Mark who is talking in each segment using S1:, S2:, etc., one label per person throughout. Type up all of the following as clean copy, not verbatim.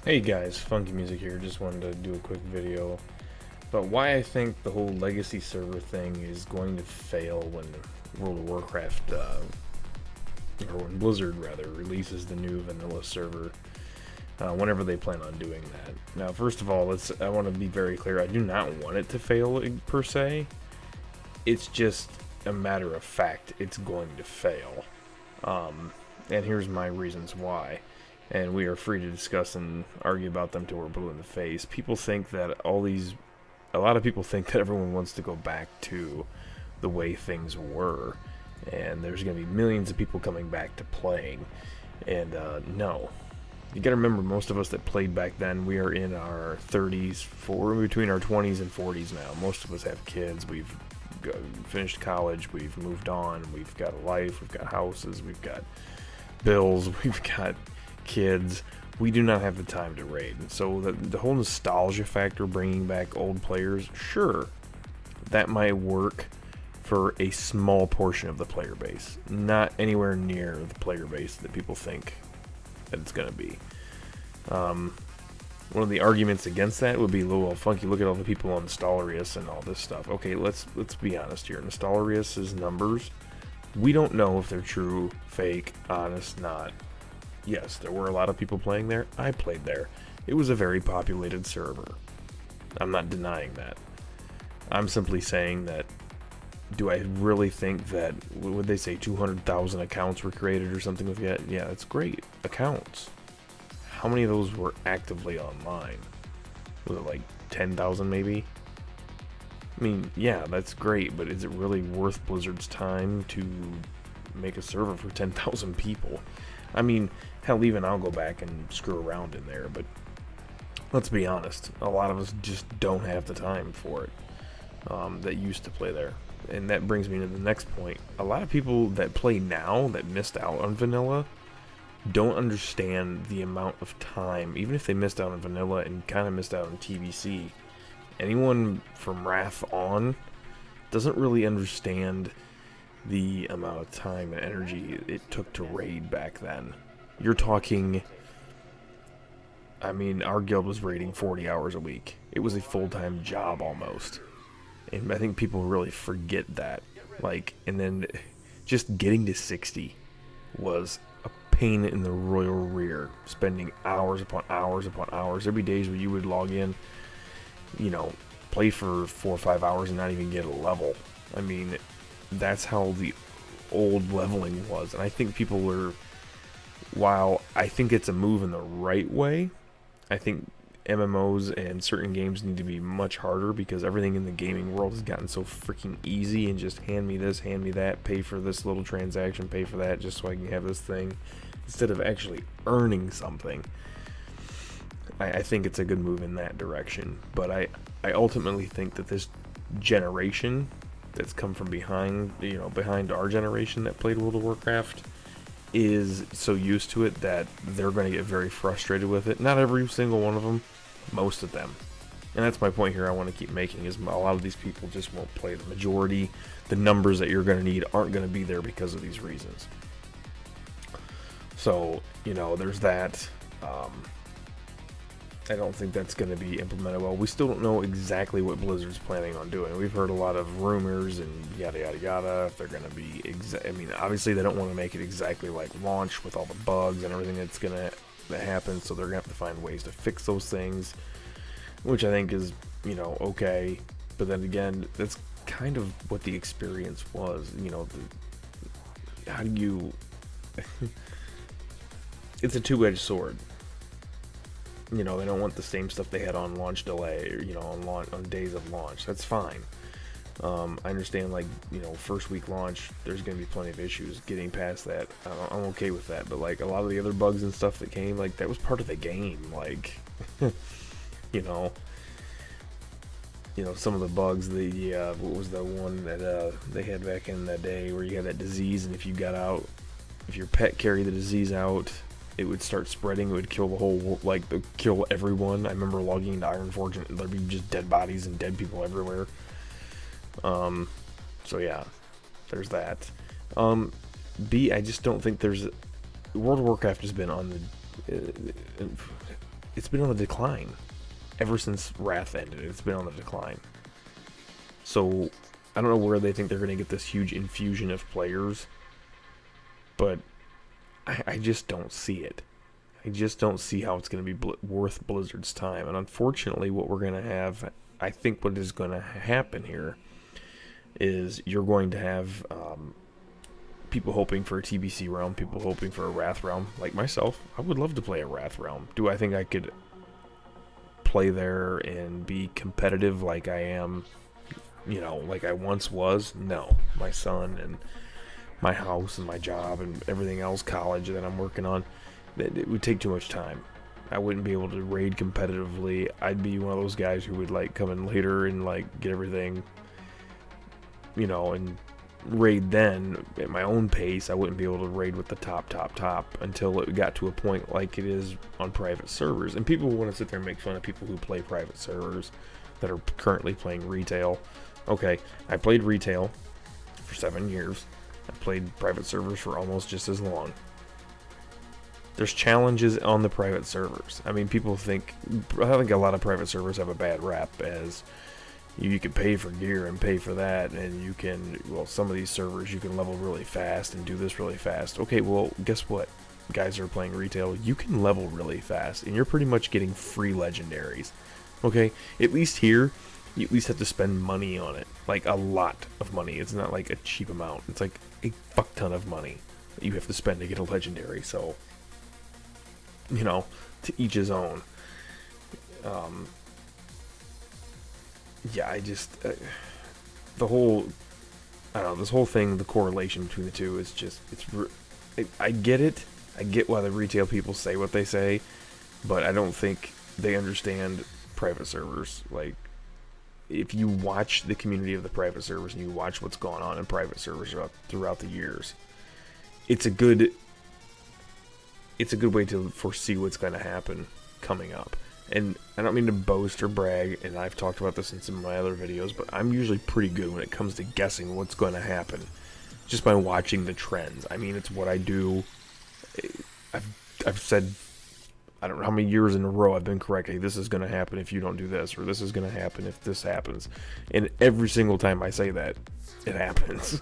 S1: Hey guys, Funkymusic here. Just wanted to do a quick video about why I think the whole legacy server thing is going to fail when World of Warcraft, or when Blizzard rather, releases the new vanilla server, whenever they plan on doing that. Now, first of all, I want to be very clear. I do not want it to fail per se. It's just a matter of fact. It's going to fail. And here's my reasons why. And we are free to discuss and argue about them till we're blue in the face. People think that a lot of people think that everyone wants to go back to the way things were, and there's going to be millions of people coming back to playing, and no. You got to remember, most of us that played back then, we are in our 30s, between our 20s and 40s now. Most of us have kids, we've finished college, we've moved on, we've got a life, we've got houses, we've got bills, we've got kids. We do not have the time to raid. And so the whole nostalgia factor, bringing back old players, sure, that might work for a small portion of the player base, not anywhere near the player base that people think that it's going to be. One of the arguments against that would be, well, Funky, look at all the people on Nostalrius and all this stuff. Okay, let's be honest here. Nostalrius's numbers, we don't know if they're true, fake, honest, not. Yes, there were a lot of people playing there. I played there. It was a very populated server. I'm not denying that. I'm simply saying that, do I really think that, what would they say, 200,000 accounts were created or something like that? Yeah, that's great. Accounts. How many of those were actively online? Was it like 10,000 maybe? I mean, yeah, that's great, but is it really worth Blizzard's time to make a server for 10,000 people? I mean, hell, even I'll go back and screw around in there, but let's be honest, a lot of us just don't have the time for it, that used to play there. And that brings me to the next point. A lot of people that play now, that missed out on vanilla, don't understand the amount of time, even if they missed out on vanilla and kind of missed out on TBC. Anyone from Wrath on doesn't really understand the amount of time and energy it took to raid back then. You're talking, I mean, our guild was raiding 40 hours a week. It was a full-time job almost. And I think people really forget that. Like, and then just getting to 60 was a pain in the royal rear. Spending hours upon hours upon hours. There'd be days where you would log in, you know, play for 4 or 5 hours and not even get a level. I mean, that's how the old leveling was. And I think people were, while I think it's a move in the right way, I think MMOs and certain games need to be much harder, because everything in the gaming world has gotten so freaking easy, and just hand me this, hand me that, pay for this little transaction, pay for that, just so I can have this thing, instead of actually earning something. I think it's a good move in that direction. But I ultimately think that this generation that's come from behind, you know, behind our generation that played World of Warcraft, is so used to it that they're going to get very frustrated with it. Not every single one of them, most of them. And that's my point here I want to keep making, is a lot of these people just won't play. The majority, the numbers that you're going to need aren't going to be there because of these reasons. So, you know, there's that. I don't think that's going to be implemented well. We still don't know exactly what Blizzard's planning on doing. We've heard a lot of rumors and yada yada yada. If they're going to be, I mean, obviously they don't want to make it exactly like launch with all the bugs and everything that's going to happen. So they're going to have to find ways to fix those things, which I think is, you know, okay. But then again, that's kind of what the experience was. You know, how do you? It's a two-edged sword. You know, they don't want the same stuff they had on launch delay, or, you know, on days of launch. That's fine. I understand, like, you know, first week launch, there's going to be plenty of issues. Getting past that, I'm okay with that. But, like, a lot of the other bugs and stuff that came, like, that was part of the game. Like, you know, some of the bugs, what was the one that they had back in that day where you had that disease, and if you got out, if your pet carried the disease out, it would start spreading. It would kill the whole, like, kill everyone. I remember logging into Ironforge and there'd be just dead bodies and dead people everywhere. So yeah, there's that. B, I just don't think there's, World of Warcraft has been on the, it's been on the decline. Ever since Wrath ended, it's been on the decline. So, I don't know where they think they're going to get this huge infusion of players, but I just don't see it. I just don't see how it's going to be worth Blizzard's time. And unfortunately, what we're going to have, I think what is going to happen here is you're going to have people hoping for a TBC realm, people hoping for a Wrath realm. Like myself, I would love to play a Wrath realm. Do I think I could play there and be competitive like I am, you know, like I once was? No. My son and my house and my job and everything else, college that I'm working on, it would take too much time. I wouldn't be able to raid competitively. I'd be one of those guys who would like come in later and like get everything, you know, and raid then at my own pace. I wouldn't be able to raid with the top until it got to a point like it is on private servers. And people want to sit there and make fun of people who play private servers that are currently playing retail. Okay, I played retail for 7 years. I played private servers for almost just as long. There's challenges on the private servers. I mean, I think a lot of private servers have a bad rap as you can pay for gear and pay for that, and you can, well, some of these servers you can level really fast and do this really fast. Okay, well, guess what? Guys that are playing retail, you can level really fast, and you're pretty much getting free legendaries. Okay, at least here, you at least have to spend money on it, like a lot of money. It's not like a cheap amount. It's like a fuck ton of money that you have to spend to get a legendary. So, you know, to each his own. Yeah, I just the whole, I don't know, this whole thing, the correlation between the two is just, I get it. I get why the retail people say what they say, but I don't think they understand private servers. Like, if you watch the community of the private servers and you watch what's gone on in private servers throughout the years, it's a good way to foresee what's going to happen coming up. And I don't mean to boast or brag, and I've talked about this in some of my other videos, but I'm usually pretty good when it comes to guessing what's going to happen just by watching the trends. I mean, it's what I do. I've said, I don't know how many years in a row I've been correct. Hey, this is going to happen if you don't do this, or this is going to happen if this happens. And every single time I say that, it happens.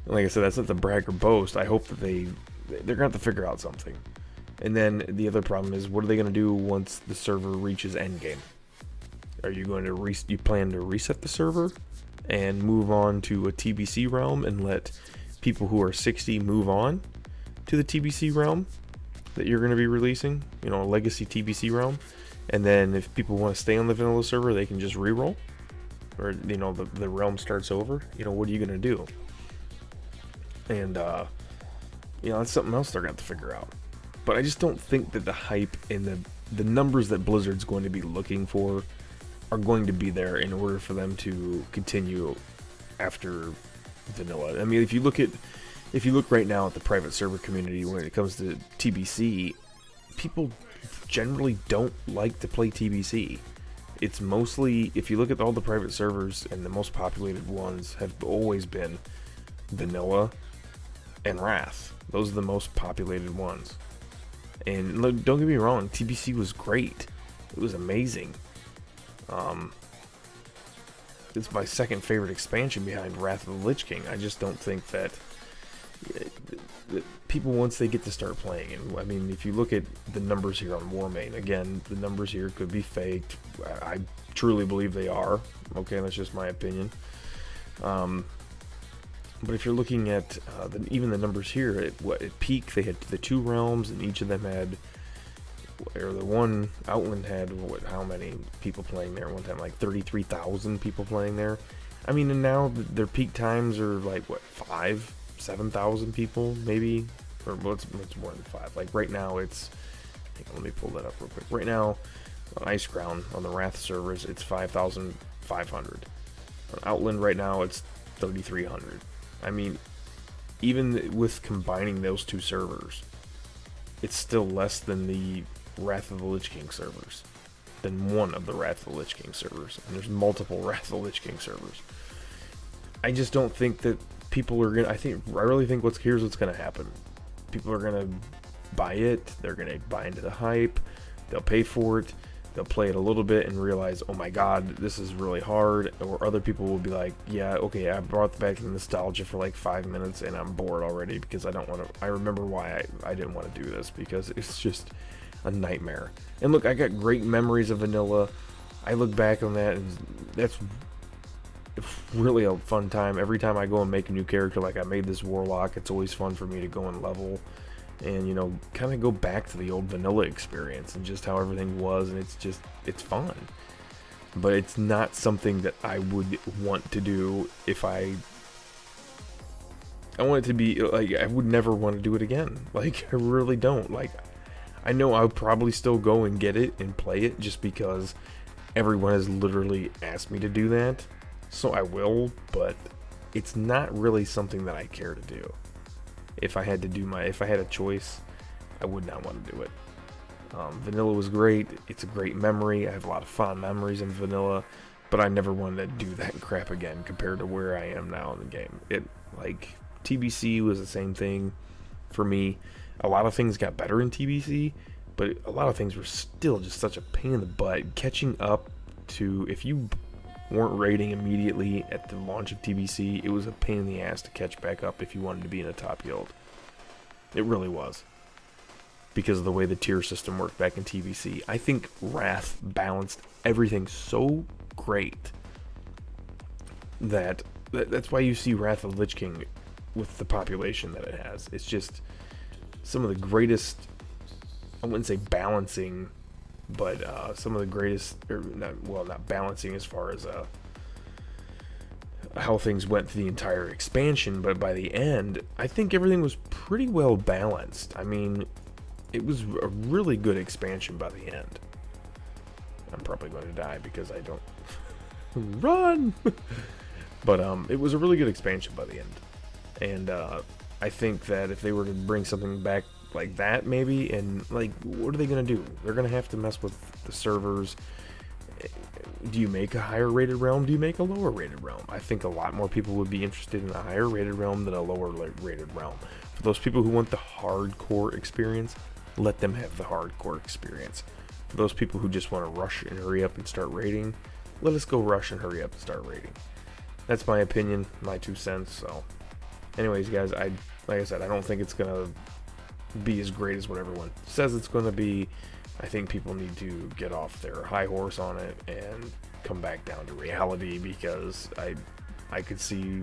S1: Like I said, that's not to brag or boast. I hope that they're going to have to figure out something. And then the other problem is, what are they going to do once the server reaches endgame? Are you going to you plan to reset the server and move on to a TBC realm and let people who are 60 move on to the TBC realm that you're going to be releasing, you know, a legacy TBC realm? And then if people want to stay on the vanilla server, they can just reroll, or, you know, the realm starts over. You know, what are you going to do? And you know, that's something else they're going to have to figure out. But I just don't think that the hype and the numbers that Blizzard's going to be looking for are going to be there in order for them to continue after vanilla. I mean, if you look right now at the private server community when it comes to TBC, people generally don't like to play TBC. It's mostly, if you look at all the private servers, and the most populated ones have always been vanilla and Wrath. Those are the most populated ones. And look, don't get me wrong, TBC was great. It was amazing. It's my second favorite expansion behind Wrath of the Lich King. I just don't think that people, once they get to start playing, and I mean, if you look at the numbers here on Warmane, again, the numbers here could be faked. I truly believe they are. Okay, that's just my opinion. But if you're looking at even the numbers here, at peak, they had the 2 realms, and each of them had, or the one, Outland had, how many people playing there one time? Like 33,000 people playing there. I mean, and now their peak times are like, what, 7,000 people, maybe? Or what's more than 5? Like right now it's, let me pull that up real quick. Right now, on Icecrown, on the Wrath servers, it's 5,500. On Outland right now, it's 3,300. I mean, even with combining those 2 servers, it's still less than the Wrath of the Lich King servers, than one of the Wrath of the Lich King servers, and there's multiple Wrath of the Lich King servers. I just don't think that people are gonna, I really think here's what's gonna happen. People are gonna buy it, they're gonna buy into the hype, They'll pay for it, they'll play it a little bit and realize, oh my god, this is really hard. Or other people will be like, yeah, okay, I brought back the nostalgia for like 5 minutes and I'm bored already because I don't want to. I remember why I didn't want to do this, because it's just a nightmare. And look, I got great memories of vanilla. I look back on that and that's really a fun time. Every time I go and make a new character, like I made this warlock, it's always fun for me to go and level and, you know, kind of go back to the old vanilla experience and just how everything was, and it's fun. But it's not something that I would want to do if I want it to be, like, I would never want to do it again. Like, I really don't. Like, I know I'll probably still go and get it and play it just because everyone has literally asked me to do that. So I will, but it's not really something that I care to do. If I had a choice, I would not want to do it. Vanilla was great. It's a great memory. I have a lot of fond memories in vanilla, but I never wanted to do that crap again compared to where I am now in the game. Like, TBC was the same thing for me. A lot of things got better in TBC, but a lot of things were still just such a pain in the butt. Catching up to, if you weren't raiding immediately at the launch of TBC, it was a pain in the ass to catch back up if you wanted to be in a top guild. It really was. Because of the way the tier system worked back in TBC. I think Wrath balanced everything so great that's why you see Wrath of the Lich King with the population that it has. It's just some of the greatest, I wouldn't say balancing, but some of the greatest, or not balancing as far as how things went through the entire expansion, but by the end, I think everything was pretty well balanced. I mean, it was a really good expansion by the end. I'm probably going to die because I don't run. But it was a really good expansion by the end. And I think that if they were to bring something back like that, maybe, and like, what are they going to do? They're going to have to mess with the servers. Do you make a higher rated realm? Do you make a lower rated realm? I think a lot more people would be interested in a higher rated realm than a lower rated realm. For those people who want the hardcore experience, let them have the hardcore experience. For those people who just want to rush and hurry up and start raiding, let us go rush and hurry up and start raiding. That's my opinion, my 2 cents. So anyways, guys, like I said, I don't think it's gonna be as great as what everyone says it's gonna be. I think people need to get off their high horse on it and come back down to reality, because I could see,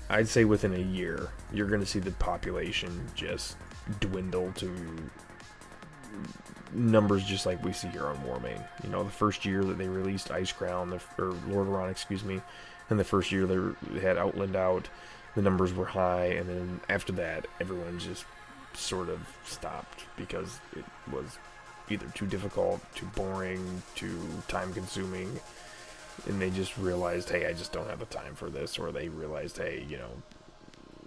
S1: I'd say within a year, you're gonna see the population just dwindle to numbers just like we see here on Warmane. You know, the first year that they released Ice Crown, or Lordaeron, excuse me, and the first year they had Outland out, the numbers were high, and then after that, everyone just sort of stopped because it was either too difficult, too boring, too time-consuming, and they just realized, hey, I just don't have the time for this, or they realized, hey, you know,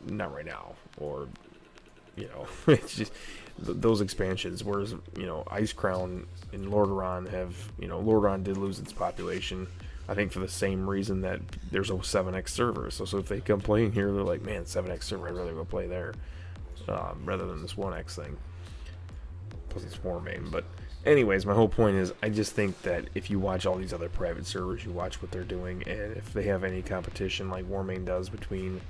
S1: not right now, or, you know, it's just those expansions. Whereas, you know, Ice Crown and Lordaeron have, you know, Lordaeron did lose its population, I think for the same reason that there's a 7x server. So if they come playing here, they're like, man, 7x server, I'd rather go play there rather than this 1x thing. Plus it's Warmane. But anyways, my whole point is, I just think that if you watch all these other private servers, you watch what they're doing, and if they have any competition like Warmane does between,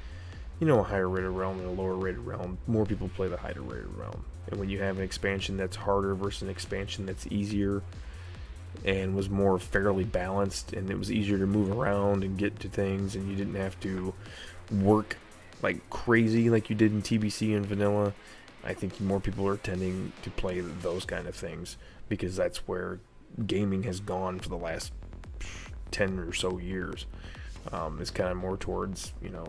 S1: you know, a higher rated realm and a lower rated realm, more people play the higher rated realm. And when you have an expansion that's harder versus an expansion that's easier and was more fairly balanced, and it was easier to move around and get to things, and you didn't have to work like crazy like you did in TBC and vanilla, I think more people are tending to play those kind of things, because that's where gaming has gone for the last 10 or so years. It's kind of more towards, you know,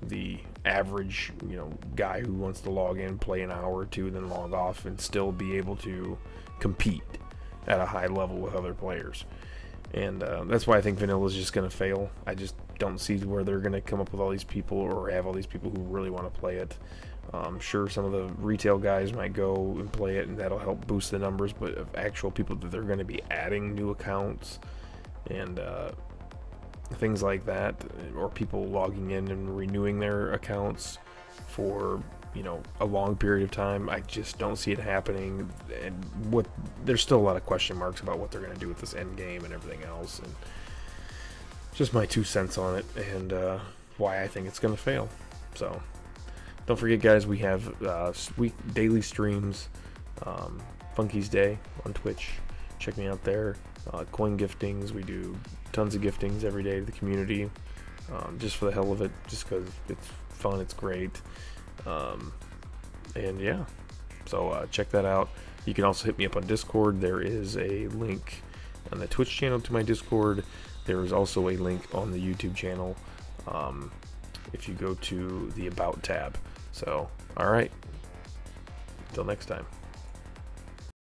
S1: the average, you know, guy who wants to log in, play an hour or two, then log off and still be able to compete at a high level with other players. And that's why I think vanilla is just going to fail. I just don't see where they're going to come up with all these people, or have all these people who really want to play it. Sure, some of the retail guys might go and play it, and that'll help boost the numbers, but of actual people that they're going to be adding new accounts and things like that, or people logging in and renewing their accounts for you know, a long period of time. I just don't see it happening, and there's still a lot of question marks about what they're going to do with this end game and everything else, and just my 2 cents on it, and why I think it's going to fail. So don't forget, guys, we have daily streams, Funky's Day on Twitch. Check me out there. Coin giftings, we do tons of giftings every day to the community, just for the hell of it, just because it's fun, it's great. And yeah, so check that out. You can also hit me up on Discord. There is a link on the Twitch channel to my Discord. There is also a link on the YouTube channel, if you go to the About tab. So, alright, until next time.